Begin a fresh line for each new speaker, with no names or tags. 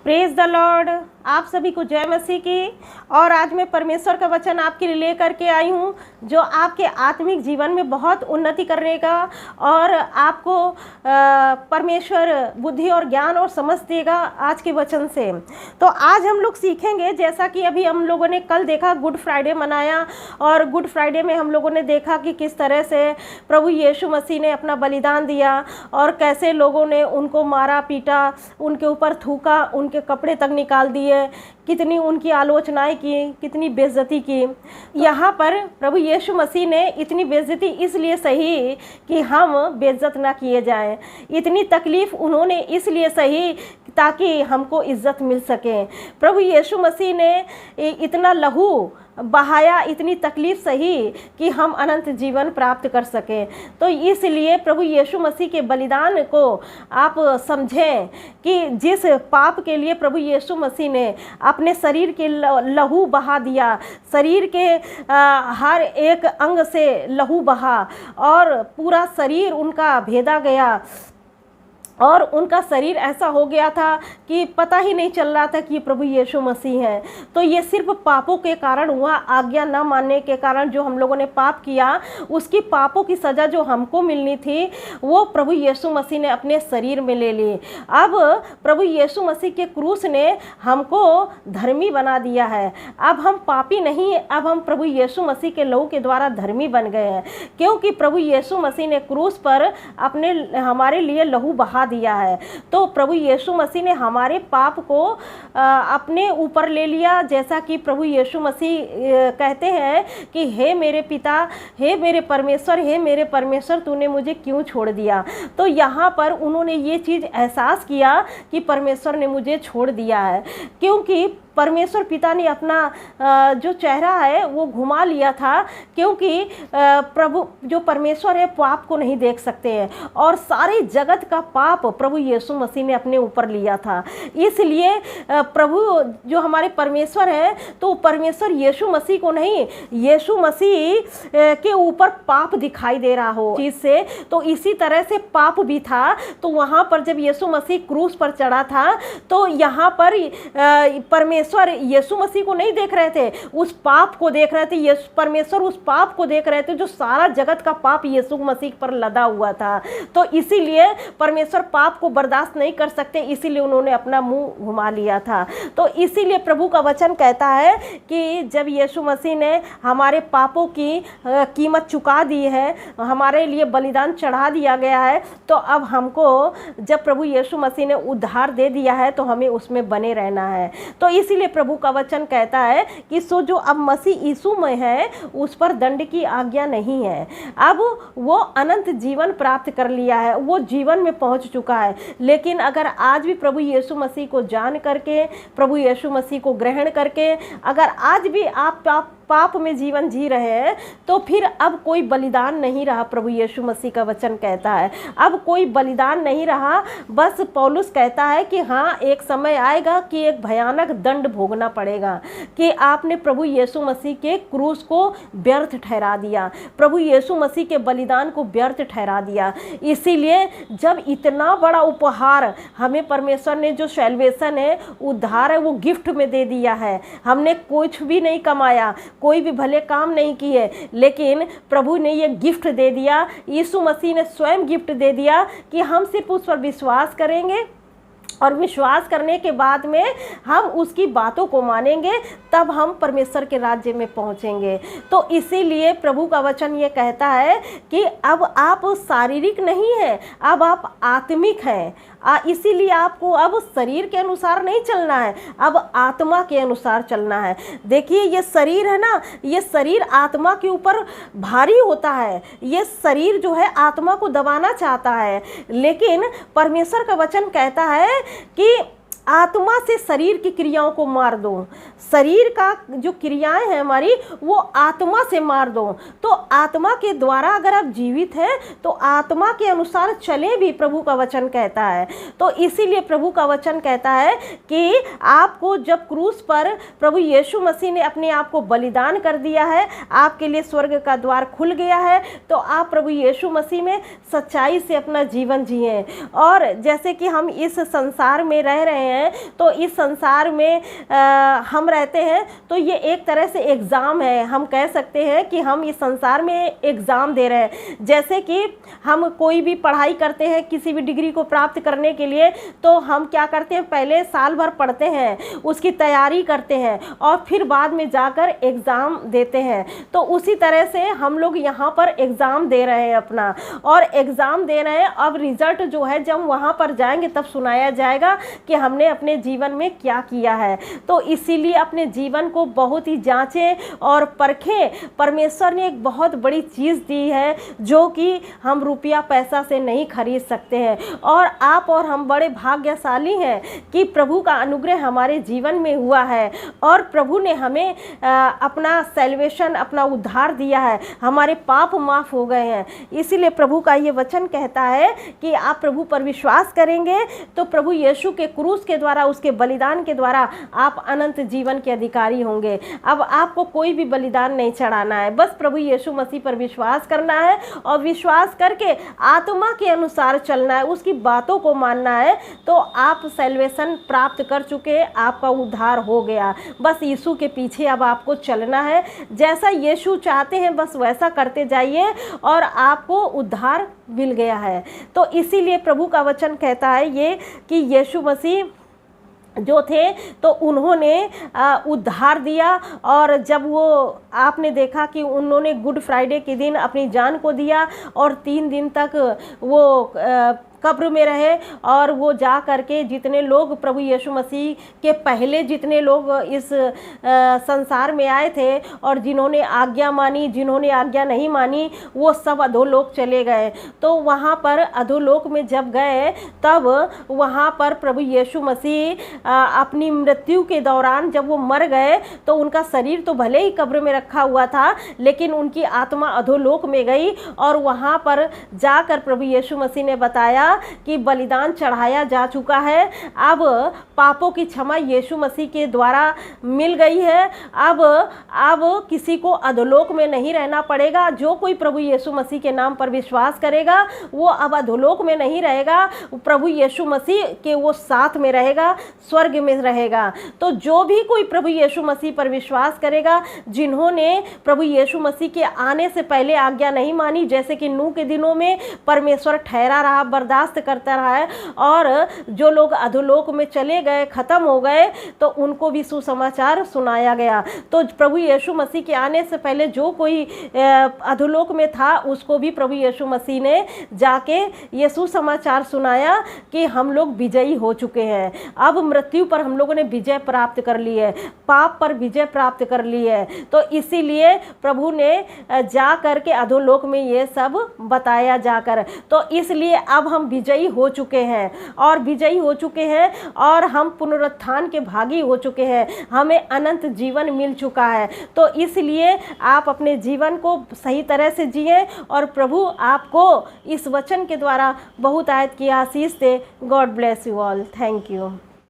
Praise the Lord. आप सभी को जय मसीह की। और आज मैं परमेश्वर का वचन आपके लिए लेकर के आई हूँ जो आपके आत्मिक जीवन में बहुत उन्नति करेगा और आपको परमेश्वर बुद्धि और ज्ञान और समझ देगा आज के वचन से। तो आज हम लोग सीखेंगे, जैसा कि अभी हम लोगों ने कल देखा, गुड फ्राइडे मनाया और गुड फ्राइडे में हम लोगों ने देखा कि किस तरह से प्रभु यीशु मसीह ने अपना बलिदान दिया और कैसे लोगों ने उनको मारा पीटा, उनके ऊपर थूका, उनके कपड़े तक निकाल दिए, कितनी उनकी आलोचनाएं की, कितनी बेइज्जती की। यहाँ पर प्रभु यीशु मसीह ने इतनी बेइज्जती इसलिए सही कि हम बेइज्जत ना किए जाएं। इतनी तकलीफ़ उन्होंने इसलिए सही ताकि हमको इज्जत मिल सके। प्रभु यीशु मसीह ने इतना लहू बहाया, इतनी तकलीफ़ सही कि हम अनंत जीवन प्राप्त कर सकें। तो इसलिए प्रभु यीशु मसीह के बलिदान को आप समझें कि जिस पाप के लिए प्रभु यीशु मसीह ने अपने शरीर के लहू बहा दिया, शरीर के हर एक अंग से लहू बहा और पूरा शरीर उनका भेदा गया और उनका शरीर ऐसा हो गया था कि पता ही नहीं चल रहा था कि प्रभु यीशु मसीह हैं। तो ये सिर्फ पापों के कारण हुआ, आज्ञा न मानने के कारण जो हम लोगों ने पाप किया, उसकी पापों की सज़ा जो हमको मिलनी थी वो प्रभु यीशु मसीह ने अपने शरीर में ले ली। अब प्रभु यीशु मसीह के क्रूस ने हमको धर्मी बना दिया है। अब हम पापी नहीं, अब हम प्रभु यीशु मसीह के लहू के द्वारा धर्मी बन गए हैं, क्योंकि प्रभु यीशु मसीह ने क्रूस पर हमारे लिए लहू बहा दिया है। तो प्रभु यीशु मसीह ने हमारे पाप को अपने ऊपर ले लिया। जैसा कि प्रभु यीशु मसीह कहते हैं कि हे मेरे पिता, हे मेरे परमेश्वर, तूने मुझे क्यों छोड़ दिया। तो यहाँ पर उन्होंने ये चीज़ एहसास किया कि परमेश्वर ने मुझे छोड़ दिया है, क्योंकि परमेश्वर पिता ने अपना जो चेहरा है वो घुमा लिया था, क्योंकि प्रभु जो परमेश्वर है पाप को नहीं देख सकते हैं और सारे जगत का पाप प्रभु यीशु मसीह ने अपने ऊपर लिया था। इसलिए प्रभु जो हमारे परमेश्वर हैं, तो परमेश्वर यीशु मसीह को नहीं, यीशु मसीह के ऊपर पाप दिखाई दे रहा हो चीज़ से, तो इसी तरह से पाप भी था। तो वहाँ पर जब यीशु मसीह क्रूस पर चढ़ा था तो यहाँ पर परमेश्वर यीशु मसीह को नहीं देख रहे थे, उस पाप को देख रहे थे। परमेश्वर उस पाप को देख रहे थे जो सारा जगत का पाप यीशु मसीह पर लदा हुआ था। तो इसीलिए परमेश्वर पाप को बर्दाश्त नहीं कर सकते, इसीलिए उन्होंने अपना मुंह घुमा लिया था। तो इसीलिए प्रभु का वचन कहता है कि जब यीशु मसीह ने हमारे पापों की कीमत चुका दी है, हमारे लिए बलिदान चढ़ा दिया गया है, तो अब हमको जब प्रभु यीशु मसीह ने उद्धार दे दिया है तो हमें उसमें बने रहना है। तो इसीलिए प्रभु का वचन कहता है कि सो जो अब मसीह यीशु में है उस पर दंड की आज्ञा नहीं है। अब वो अनंत जीवन प्राप्त कर लिया है, वो जीवन में पहुंच चुका है। लेकिन अगर आज भी प्रभु यीशु मसीह को जान करके, प्रभु यीशु मसीह को ग्रहण करके अगर आज भी आप पाप में जीवन जी रहे हैं, तो फिर अब कोई बलिदान नहीं रहा। प्रभु यीशु मसीह का वचन कहता है अब कोई बलिदान नहीं रहा। बस पौलुस कहता है कि हाँ, एक समय आएगा कि एक भयानक दंड भोगना पड़ेगा, कि आपने प्रभु यीशु मसीह के क्रूस को व्यर्थ ठहरा दिया, प्रभु यीशु मसीह के बलिदान को व्यर्थ ठहरा दिया। इसीलिए जब इतना बड़ा उपहार हमें परमेश्वर ने, जो सैल्वेशन है, उद्धार है, वो गिफ्ट में दे दिया है। हमने कुछ भी नहीं कमाया, कोई भी भले काम नहीं किए, लेकिन प्रभु ने ये गिफ्ट दे दिया, यीशु मसीह ने स्वयं गिफ्ट दे दिया कि हम सिर्फ उस पर विश्वास करेंगे और विश्वास करने के बाद में हम उसकी बातों को मानेंगे, तब हम परमेश्वर के राज्य में पहुंचेंगे। तो इसीलिए प्रभु का वचन ये कहता है कि अब आप शारीरिक नहीं हैं, अब आप आत्मिक हैं। इसीलिए आपको अब शरीर के अनुसार नहीं चलना है, अब आत्मा के अनुसार चलना है। देखिए, ये शरीर है ना, ये शरीर आत्मा के ऊपर भारी होता है। ये शरीर जो है आत्मा को दबाना चाहता है, लेकिन परमेश्वर का वचन कहता है कि आत्मा से शरीर की क्रियाओं को मार दो, शरीर का जो क्रियाएं हैं हमारी वो आत्मा से मार दो। तो आत्मा के द्वारा अगर आप जीवित हैं तो आत्मा के अनुसार चले भी, प्रभु का वचन कहता है। तो इसीलिए प्रभु का वचन कहता है कि आपको जब क्रूस पर प्रभु यीशु मसीह ने अपने आप को बलिदान कर दिया है, आपके लिए स्वर्ग का द्वार खुल गया है, तो आप प्रभु यीशु मसीह में सच्चाई से अपना जीवन जिए। और जैसे कि हम इस संसार में रह रहे हैं, तो इस संसार में हम रहते हैं, तो ये एक तरह से एग्ज़ाम है। हम कह सकते हैं कि हम इस संसार में एग्ज़ाम दे रहे हैं। जैसे कि हम कोई भी पढ़ाई करते हैं किसी भी डिग्री को प्राप्त करने के लिए, तो हम क्या करते हैं, पहले साल भर पढ़ते हैं, उसकी तैयारी करते हैं और फिर बाद में जाकर एग्ज़ाम देते हैं। तो उसी तरह से हम लोग यहाँ पर एग्ज़ाम दे रहे हैं अपना, और एग्ज़ाम दे रहे हैं। अब रिज़ल्ट जो है जब वहाँ पर जाएंगे तब सुनाया जाएगा कि हमने अपने जीवन में क्या किया है। तो इसीलिए अपने जीवन को बहुत ही जांचें और परखें। परमेश्वर ने एक बहुत बड़ी चीज़ दी है जो कि हम रुपया पैसा से नहीं खरीद सकते हैं। और आप और हम बड़े भाग्यशाली हैं कि प्रभु का अनुग्रह हमारे जीवन में हुआ है और प्रभु ने हमें अपना सैल्वेशन, अपना उद्धार दिया है, हमारे पाप माफ़ हो गए हैं। इसीलिए प्रभु का ये वचन कहता है कि आप प्रभु पर विश्वास करेंगे तो प्रभु यीशु के क्रूस के द्वारा, उसके बलिदान के द्वारा आप अनंत जीवन के अधिकारी होंगे। अब आपको कोई भी बलिदान नहीं चढ़ाना है, बस प्रभु यीशु मसीह पर विश्वास करना है और विश्वास करके आत्मा के अनुसार चलना है, उसकी बातों को मानना है। तो आप सैल्वेशन प्राप्त कर चुके हैं, आपका उद्धार हो गया। बस यीशु के पीछे अब आपको चलना है, जैसा यीशु चाहते हैं बस वैसा करते जाइए और आपको उद्धार मिल गया है। तो इसीलिए प्रभु का वचन कहता है ये कि यीशु मसीह जो थे तो उन्होंने उद्धार दिया। और जब वो आपने देखा कि उन्होंने गुड फ्राइडे के दिन अपनी जान को दिया और 3 दिन तक वो कब्र में रहे, और वो जा करके जितने लोग प्रभु यीशु मसीह के पहले जितने लोग इस संसार में आए थे और जिन्होंने आज्ञा मानी, जिन्होंने आज्ञा नहीं मानी, वो सब अधोलोक चले गए। तो वहाँ पर अधोलोक में जब गए तब वहाँ पर प्रभु यीशु मसीह अपनी मृत्यु के दौरान जब वो मर गए तो उनका शरीर तो भले ही कब्र में रखा हुआ था, लेकिन उनकी आत्मा अधोलोक में गई और वहाँ पर जाकर प्रभु यीशु मसीह ने बताया कि बलिदान चढ़ाया जा चुका है, अब पापों की क्षमा यीशु मसीह के द्वारा मिल गई है। अब किसी को अधोलोक में नहीं रहना पड़ेगा। जो कोई प्रभु यीशु मसीह के नाम पर विश्वास करेगा वो अब अधोलोक में नहीं रहेगा, प्रभु यीशु मसीह के वो साथ में रहेगा, स्वर्ग में रहेगा। तो जो भी कोई प्रभु यीशु मसीह पर विश्वास करेगा, जिन्होंने प्रभु यीशु मसीह के आने से पहले आज्ञा नहीं मानी, जैसे कि नूह के दिनों में परमेश्वर ठहरा रहा, बर्दाश्त करता रहा है, और जो लोग अधोलोक में चले गए, खत्म हो गए, तो उनको भी सुसमाचार सुनाया गया। तो प्रभु यीशु मसीह के आने से पहले जो कोई अधोलोक में था उसको भी प्रभु यीशु मसीह ने जाके ये सुसमाचार सुनाया कि हम लोग विजयी हो चुके हैं। अब मृत्यु पर हम लोगों ने विजय प्राप्त कर ली है, पाप पर विजय प्राप्त कर ली है। तो इसीलिए प्रभु ने जा करके अधोलोक में ये सब बताया जाकर, तो इसलिए अब हम विजयी हो चुके हैं और विजयी हो चुके हैं और हम पुनरुत्थान के भागी हो चुके हैं, हमें अनंत जीवन मिल चुका है। तो इसलिए आप अपने जीवन को सही तरह से जिए और प्रभु आपको इस वचन के द्वारा बहुत आयत की आशीष दे। God bless you all. Thank you.